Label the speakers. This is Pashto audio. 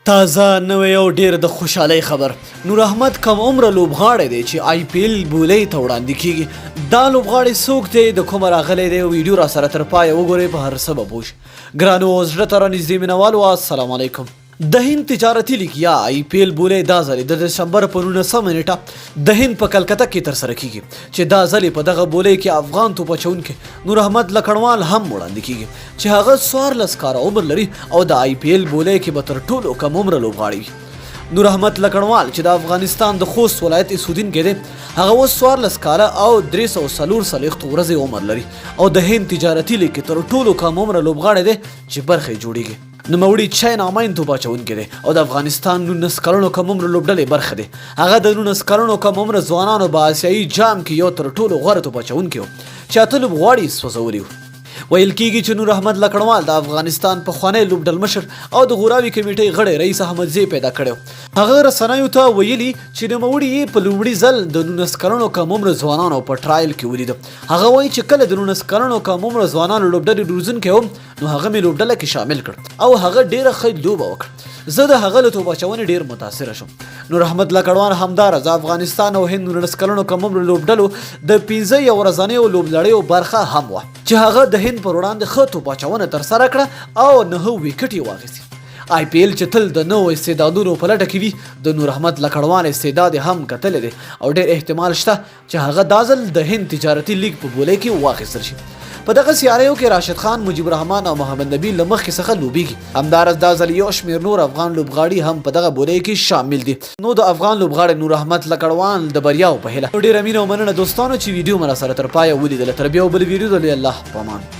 Speaker 1: تازه نوې او ډېر د خوشحالۍ خبر. نور احمد کم عمره لوبغاړی دی چې آی پی ایل بولۍ ته وړاندې کیږي. دا لوبغاړی څوک دی، د کومه راغلی دی؟ ویډیو را سره تر پایه وګورئ، په هر څه به پوه شئ. ګرانو زړه ته رانږدې مینوالو، السلام علیکم. د هند تجارتي لیګ یا آی پی ایل بولۍ دا ځلې د دسمبر په 19 نیټه د هند په کلکته کې ترسره کیږي، چې دا ځلې په دغه بولۍ کې افغان توپ اچوونکی نور احمد لکړوال هم وړاندې کیږي، چې هغه 14 کاله عمر لري او د آی پی ایل بولۍ کې به تر ټولو کم عمره لوبغاړی وي. نور احمد لکړوال چې د افغانستان د خوست ولایت اوسیدونکی دی، هغه اوس 14 کاله او 340 ورځې عمر لري او د هند تجارتي لیګ کې تر ټولو کم عمره لوبغاړی دی چې برخه جوړیږي. نوموړي چین اماین توپ اچوونکی دی او د افغانستان 19 کلنو کم عمره لوبډلې برخه دی. هغه د 19 کلنو کم عمره ځوانانو په آسیایي جام کې یو تر ټولو غوره توپ اچوونکی و چې 8 لوبغاړي یې سوځولي وو. ویل کیږي چې نور احمد لکړوال د افغانستان پخوانی لوبډل مشر او د غوراوي کمیټې غړی رئیس احمدزی پیدا کړی. هغه رسنیو ته ویلي چې نوموړي یې په لومړي ځل د 19 کلنو کم عمره ځوانانو په ټرایل کې ولیده. هغه وایي چې کله د 19 کلنو کم عمره ځوانانو لوبډلې روزونکی وم، نو هغه مې لوبډله کې شامل کړ او هغه ډیره ښه لوبه وکړه. زه د هغه له توپ اچونې ډیر متاثره شوم. نور احمد لکړوال همداراز افغانستان او هند 19 کلنو کم عمره لوبډلو د 15 ورځنیو لوبلړیو برخه هم وه، چې هغه د هند پر وړاندې ښه توپ اچونه ترسره کړه او 9 ویکټ یې واخیستې. آی پی ایل چې تل د نوو استعدادونو په لټه کې وي، د نور احمد لکړوال استعداد هم کتلی دی او ډیر احتمال شته چې هغه دا ځل د هند تجارتي لیګ په بولۍ کې واخیستل شي. په دغه سیاریو کې راشد خان، مجیب الرحمن او محمد نبی له مخکې څخه لوبیږي. همداراز دا ځل یو شمېر نور افغان لوبغاړي هم په دغه بولۍ کې شامل دي. نو د افغان لوبغاړي نور احمد لکړوال د بریاو په هیله. ډېره مینه او مننه دوستانو چې ویډیو مې راسره تر پایه ولیدله. تر بیا بل ویډیو د الله په امان.